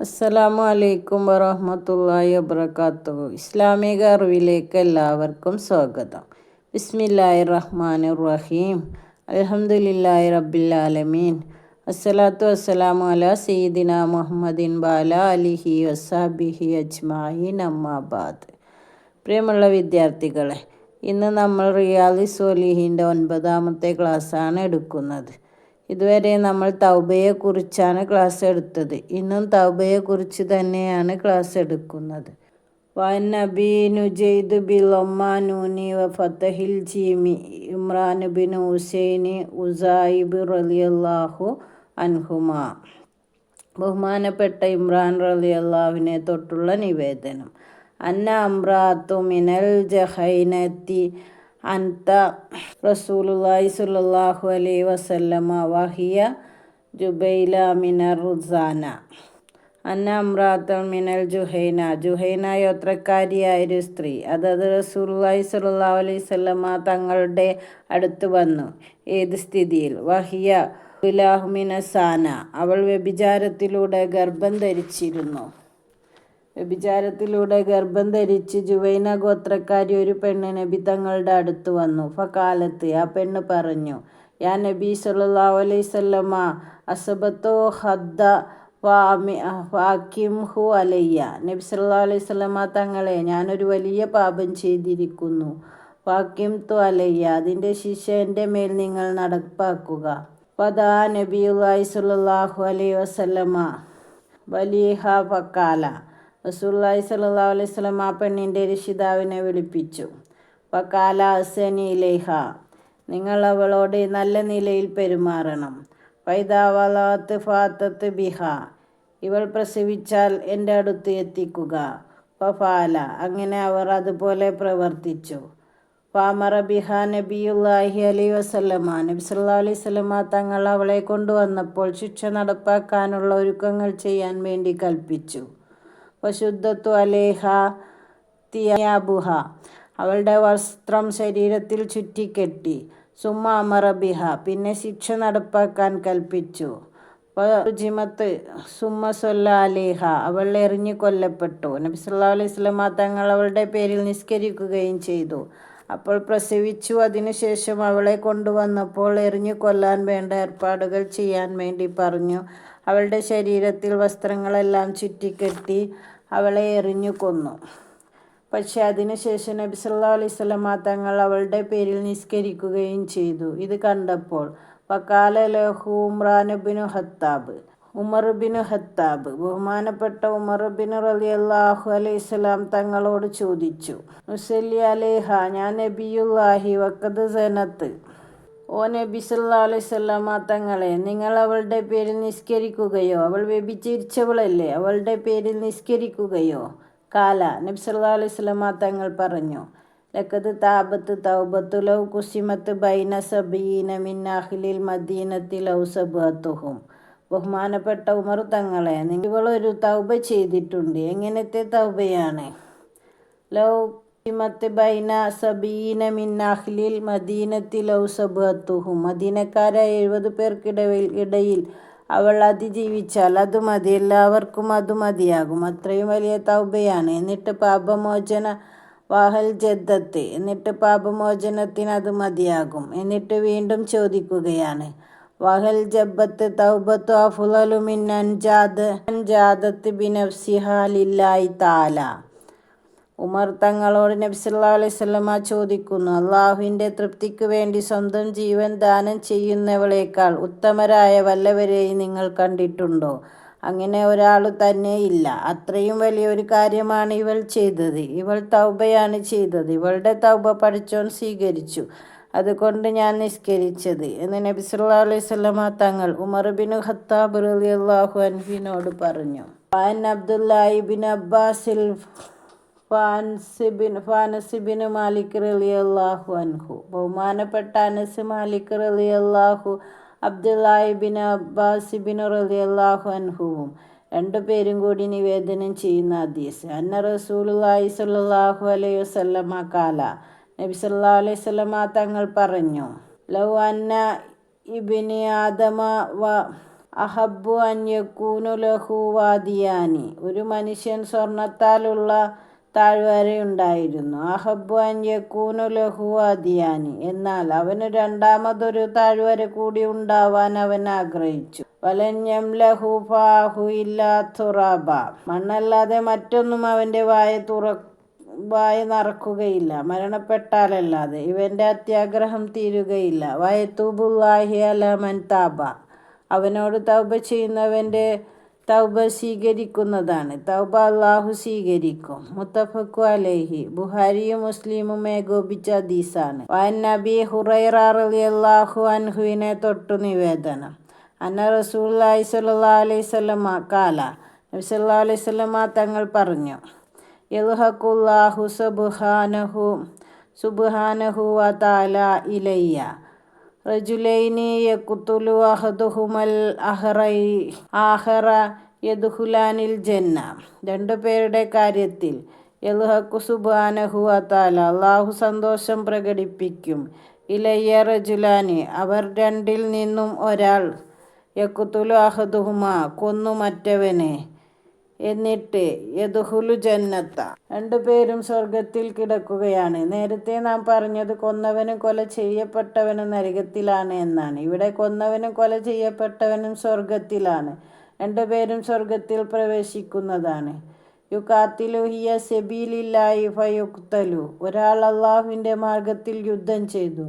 അസ്സലാമു അലൈക്കും വറഹ്മത്തുള്ളാഹി വബറകാതുഹു. ഇസ്ലാമിക അറിവിലേക്ക് എല്ലാവർക്കും സ്വാഗതം. ബിസ്മില്ലാഹിർ റഹ്മാനിർ റഹീം. അൽഹംദുലില്ലാഹി റബ്ബിൽ ആലമീൻ. അസ്സലാത്തു വസ്സലാമു അലാ സയ്യിദിനാ മുഹമ്മദിൻ വഅലാ ആലിഹി വസ്സഹ്ബിഹി അജ്മഈൻ, അമ്മാ ബഅദ്. പ്രിയമുള്ള വിദ്യാർത്ഥികളെ, ഇന്ന് നമ്മൾ റിയാദുസ് സ്വാലിഹീൻ്റെ 9ാമത്തെ ക്ലാസ്സാണ് എടുക്കുന്നത്. ഇതുവരെ നമ്മൾ തൗബയെക്കുറിച്ചാണ് ക്ലാസ് എടുത്തത്. ഇന്നും തൗബയെക്കുറിച്ച് തന്നെയാണ് ക്ലാസ് എടുക്കുന്നത്. വഅൻ നബി നുജൈദ് ബിൽ ഒമ്മാനൂനി വ ഫതഹിൽ ജീമി ഇമ്രാൻ ബിൻ ഹുസൈൻ ഉസായിബ് റളിയല്ലാഹു അൻഹുമാ. ബഹുമാനപ്പെട്ട ഇമ്രാൻ റളിയല്ലാഹുവിനെ തൊട്ടുള്ള നിവേദനം. അന്ന അംറാത്തു മിനൽ ജഹൈനത്തി അൻത റസൂലുള്ളാഹി സ്വല്ലല്ലാഹു അലൈഹി വസല്ലമ വഹിയ ജുബൈല മിനർ റുസാന. അന്ന അംറാത്തു മിനൽ ജുഹൈന യോത്രക്കാരിയായൊരു സ്ത്രീ അതത് റസൂലുള്ളാഹി സ്വല്ലല്ലാഹു അലൈഹി വസല്ലമ തങ്ങളുടെ അടുത്ത് വന്നു. ഏത് സ്ഥിതിയിൽ? വഹിയ ബിലാഹു മിനസാന, അവൾ വ്യഭിചാരത്തിലൂടെ ഗർഭം ധരിച്ചിരുന്നു. വ്യഭിചാരത്തിലൂടെ ഗർഭം ധരിച്ച് ജുവൈന ഗോത്രക്കാരി ഒരു പെണ്ണ് നബി തങ്ങളുടെ അടുത്ത് വന്നു. ഫകാലത്ത്, ആ പെണ്ണ് പറഞ്ഞു, യാ നബി സല്ലല്ലാഹു അലൈഹി വസല്ലമ അസബത്തു ഹദ്ദ ഫാക്കിംഹു അലയ്യ. നബി സല്ലല്ലാഹു അലൈഹി വസല്ലമ തങ്ങളെ, ഞാനൊരു വലിയ പാപം ചെയ്തിരിക്കുന്നു. ഫാക്കിംതു അലയ്യ, അതിൻ്റെ ശിക്ഷ എൻ്റെ മേൽ നിങ്ങൾ നടപ്പാക്കുക. ഫദാ നബിയുള്ളാഹി സ്വല്ലല്ലാഹു അലൈഹി വസല്ലമ വലിഹ ഫക്കാല. റസൂലുള്ളാഹി സ്വല്ലല്ലാഹു അലൈഹി വസല്ലം ആ പെണ്ണിൻ്റെ രക്ഷിതാവിനെ വിളിപ്പിച്ചു. ഫക്കാല അഹ്സനി ഇലൈഹ, നിങ്ങൾ അവളോട് നല്ല നിലയിൽ പെരുമാറണം. ഫൈദാ വലഅത്ത് ഫാത്തത്ത് ബിഹ, ഇവൾ പ്രസവിച്ചാൽ എൻ്റെ അടുത്ത് എത്തിക്കുക. ഫഫാല, അങ്ങനെ അവർ അതുപോലെ പ്രവർത്തിച്ചു. ഫാമറ ബിഹ നബിയുള്ളാഹി അലൈഹി വസല്ലമ, നബി സല്ലല്ലാഹു അലൈഹി വസല്ലമ തങ്ങൾ അവളെ കൊണ്ടുവന്നപ്പോൾ ശിക്ഷ നടപ്പാക്കാനുള്ള ഒരുക്കങ്ങൾ ചെയ്യാൻ വേണ്ടി കൽപ്പിച്ചു. വശുദ്ധത്തു അലേഹ തിയാബുഹ, അവളുടെ വസ്ത്രം ശരീരത്തിൽ ചുറ്റിക്കെട്ടി. സുമ്മ അമറ ബിഹ, പിന്നെ ശിക്ഷ നടപ്പാക്കാൻ കൽപ്പിച്ചു. ഫറുജിമത്ത് സുമ്മ സൊല്ല അലേഹ, അവൾ എറിഞ്ഞു കൊല്ലപ്പെട്ടു. നബി സല്ലല്ലാഹു അലൈഹി വസല്ലമ തങ്ങൾ അവളുടെ പേരിൽ നിസ്കരിക്കുകയും ചെയ്തു. അപ്പോൾ പ്രസവിച്ചു. അതിനുശേഷം അവളെ കൊണ്ടുവന്നപ്പോൾ എറിഞ്ഞു കൊല്ലാൻ വേണ്ട ഏർപ്പാടുകൾ ചെയ്യാൻ വേണ്ടി പറഞ്ഞു. അവളുടെ ശരീരത്തിൽ വസ്ത്രങ്ങളെല്ലാം ചുറ്റിക്കെട്ടി അവളെ എറിഞ്ഞു കൊന്നു. പക്ഷേ അതിനുശേഷം നബി സല്ലല്ലാഹു അലൈഹി വസല്ലമ തങ്ങൾ അവളുടെ പേരിൽ നിസ്കരിക്കുകയും ചെയ്തു. ഇത് കണ്ടപ്പോൾ വഖാല ലഹു ഉമർ ബിൻ ഖത്താബ്, ബഹുമാനപ്പെട്ട ഉമർ ബിൻ റളിയല്ലാഹു അലൈഹി വസല്ലം തങ്ങളോട് ചോദിച്ചു, നുസല്ലി അലൈഹ, ഞാൻ നബിയുല്ലാഹി വഖദ് സനത്ത്, ഓ നബി സല്ലല്ലാഹു അലൈഹി വസല്ലമ തങ്ങളെ, നിങ്ങൾ അവളുടെ പേരിൽ നിസ്കരിക്കുകയോ? അവൾ വ്യഭിചരിച്ചവളല്ലേ, അവളുടെ പേരിൽ നിസ്കരിക്കുകയോ? കാല, നബി സല്ലല്ലാഹു അലൈഹി വസല്ലമ തങ്ങൾ പറഞ്ഞു, ലഖദ് താബത്ത് തൗബത്തു ലൗ കുസിമത്ത് ബൈന സബീന മിൻ അഹ്ലിൽ മദീനത്തി ലൗ സബഅതുഹും. ബഹുമാനപ്പെട്ട ഉമർ തങ്ങളെ, ഇവളൊരു തൗബ ചെയ്തിട്ടുണ്ട്. എങ്ങനത്തെ തൗബയാണ്? ലൗ കുസിമത്ത് ബൈന സബീന മിൻ അഹ്ലിൽ മദീനത്തി ലൗ സബഅതുഹും, മദീനക്കാരായ 70 പേർക്കിടയിൽ അവൾ അതിജീവിച്ചാൽ അത് മതി, എല്ലാവർക്കും അത് മതിയാകും. അത്രയും വലിയ തൗബയാണ്. എന്നിട്ട് പാപമോചന വാഹൽ ജദ്ദത്ത്, എന്നിട്ട് പാപമോചനത്തിന് അത് മതിയാകും. എന്നിട്ട് വീണ്ടും ചോദിക്കുകയാണ്, വഹൽ ജബ്ബത്ത് തൗബത്തു അഫ്ളലു മിൻ അൻജാദത്ത് ബിനഫ്സിഹാ ലില്ലാഹി തആല. ഉമർ തങ്ങളോട് നബി സല്ലല്ലാഹു അലൈഹി വസല്ലമ ചോദിക്കുന്നു, അള്ളാഹുവിൻ്റെ തൃപ്തിക്ക് വേണ്ടി സ്വന്തം ജീവൻ ദാനം ചെയ്യുന്നവളേക്കാൾ ഉത്തമരായ വല്ലവരെയും നിങ്ങൾ കണ്ടിട്ടുണ്ടോ? അങ്ങനെ ഒരാൾ തന്നെയില്ല. അത്രയും വലിയൊരു കാര്യമാണ് ഇവൾ ചെയ്തത്. ഇവൾ തൗബയാണ് ചെയ്തത്. ഇവളുടെ തൗബ പടച്ചോൻ സ്വീകരിച്ചു. അതുകൊണ്ട് ഞാൻ നിസ്കരിച്ചത് എന്ന് നബി സല്ലല്ലാഹു അലൈഹി വസല്ലമ തങ്ങൾ ഉമർ ബിൻ ഖത്താബ് റളിയല്ലാഹു അൻഹുവിനോട് പറഞ്ഞു. വഅൻ അബ്ദുല്ലാഹി ബിൻ അബ്ബാസിൽ ഫാനസ് ബിൻ മാലിക് റളിയല്ലാഹു അൻഹു, ബഹുമാനപ്പെട്ട അനസ് മാലിക് റളിയല്ലാഹു അബ്ദുല്ലാഹി ബിൻ അബ്ബാസ് ബിൻ റളിയല്ലാഹു അൻഹുവും രണ്ടുപേരും കൂടി നിവേദനം ചെയ്യുന്ന ഹദീസ്. അന്ന റസൂലുള്ളാഹി സ്വല്ലല്ലാഹു അലൈഹി വസല്ലമ കാല, നബി സല്ലല്ലാഹു അലൈഹി വസല്ലമ തങ്ങൾ പറഞ്ഞു, ലൗ അന്ന ഇബ്നി ആദമ വ അഹബ്ബു അൻ യകൂനു ലഹു വാദിയാനി. ഒരു മനുഷ്യൻ സ്വർണത്താലുള്ള താഴ്വരയുണ്ടായിരുന്നു. അഹബ്ബു അൻ യകൂനു ലഹു വാദിയാനി. എന്നാൽ അവന് രണ്ടാമതൊരു താഴ്വര കൂടി ഉണ്ടാവാൻ അവൻ ആഗ്രഹിച്ചു. വലൻ യംലഹു ഫാഹു ഇല്ലാ തുറാബ. മണ്ണല്ലാതെ മറ്റൊന്നും അവൻ്റെ വായ നിറക്കുകയില്ല, മരണപ്പെട്ടാലല്ലാതെ ഇവൻ്റെ അത്യാഗ്രഹം തീരുകയില്ല. വയതൂബുല്ലാഹി അലാ മൻ താബ. അവനോട് തൗബ ചെയ്യുന്നവൻ്റെ തൗബ സ്വീകരിക്കുന്നതാണ്. തൗബ അല്ലാഹു സ്വീകരിക്കും. മുത്തഫഖു അലൈഹി. ബുഹാരിയും മുസ്ലിമും ഏകോപിച്ച ഹദീസാണ്. വഅൻ നബി ഹുറൈറ റളിയല്ലാഹു അൻഹുവിനെ തൊട്ടു നിവേദനം. അന്ന റസൂലുള്ളാഹി സ്വല്ലല്ലാഹു അലൈഹി വസല്ലമ ഖാല. നബി സല്ലല്ലാഹു അലൈഹി വസല്ലമ തങ്ങൾ പറഞ്ഞു, യൽഹഖുല്ലാഹു സുബ്ഹാനഹു വ തആല ഇലയ്യ റജുലൈനി യഖ്തുലു അഹദുഹുമൽ ആഖറ യദ്ഖുലാനിൽ ജന്ന. രണ്ടുപേരുടെ കാര്യത്തിൽ യൽഹഖു സുബ്ഹാനഹു വ തആല അല്ലാഹു സന്തോഷം പ്രകടിപ്പിക്കും. ഇലയ്യ റജുലാനി. അവർ രണ്ടിൽ നിന്നും ഒരാൾ യഖ്തുലു അഹദുഹുമ കൊന്നു മറ്റവനെ, എന്നിട്ട് യദ്ഖുലു ജന്നത്ത രണ്ടുപേരും സ്വർഗത്തിൽ കിടക്കുകയാണ്. നേരത്തെ നാം പറഞ്ഞത് കൊന്നവനും കൊല ചെയ്യപ്പെട്ടവനും നരകത്തിലാണ് എന്നാണ്. ഇവിടെ കൊന്നവനും കൊല ചെയ്യപ്പെട്ടവനും സ്വർഗത്തിലാണ്. രണ്ടുപേരും സ്വർഗത്തിൽ പ്രവേശിക്കുന്നതാണ്. യുഖാത്തിലു ഹിയ സബീലില്ലാഹി ഫയുഖ്തലു. ഒരാൾ അള്ളാഹുവിൻ്റെ മാർഗത്തിൽ യുദ്ധം ചെയ്തു.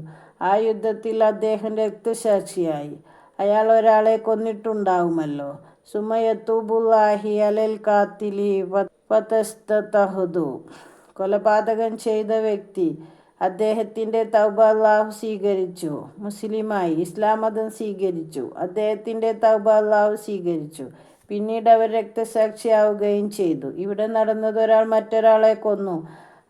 ആ യുദ്ധത്തിൽ അദ്ദേഹം രക്തസാക്ഷിയായി. അയാൾ ഒരാളെ കൊന്നിട്ടുണ്ടാവുമല്ലോ. സുമ്മ യതൂബുല്ലാഹി അലൽ ഖാതിലി ഫതസ്തതഹദു. കൊലപാതകം ചെയ്ത വ്യക്തി, അദ്ദേഹത്തിൻ്റെ തൗബ അല്ലാഹു സ്വീകരിച്ചു. മുസ്ലിമായി, ഇസ്ലാം മതം സ്വീകരിച്ചു. അദ്ദേഹത്തിൻ്റെ തൗബ അല്ലാഹു സ്വീകരിച്ചു. പിന്നീട് അവർ രക്തസാക്ഷിയാവുകയും ചെയ്തു. ഇവിടെ നടന്നത് ഒരാൾ മറ്റൊരാളെ കൊന്നു.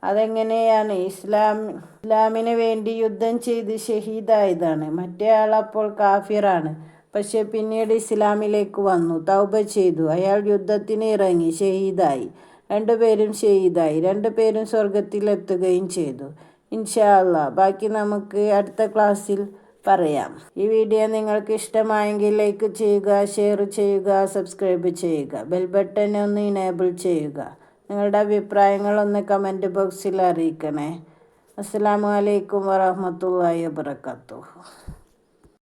അതെങ്ങനെയാണ്? ഇസ്ലാമിന് വേണ്ടി യുദ്ധം ചെയ്ത് ഷഹീദായതാണ്. മറ്റേ ആൾ അപ്പോൾ കാഫിറാണ്. പക്ഷെ പിന്നീട് ഇസ്ലാമിലേക്ക് വന്നു, തൗബ ചെയ്തു. അയാൾ യുദ്ധത്തിന് ഇറങ്ങി, ഷഹീദായി. രണ്ടുപേരും ഷഹീദായി. രണ്ടുപേരും സ്വർഗത്തിലെത്തുകയും ചെയ്തു. ഇൻഷാ അല്ലാഹ് ബാക്കി നമുക്ക് അടുത്ത ക്ലാസ്സിൽ പറയാം. ഈ വീഡിയോ നിങ്ങൾക്ക് ഇഷ്ടമായെങ്കിൽ ലൈക്ക് ചെയ്യുക, ഷെയർ ചെയ്യുക, സബ്സ്ക്രൈബ് ചെയ്യുക. ബെൽ ബട്ടൺ ഒന്ന് ഇനേബിൾ ചെയ്യുക. നിങ്ങളുടെ അഭിപ്രായങ്ങളൊന്ന് കമൻറ്റ് ബോക്സിൽ അറിയിക്കണേ. അസ്സലാമു അലൈക്കും വറഹ്മത്തുള്ളാഹി വബറകാതുഹു.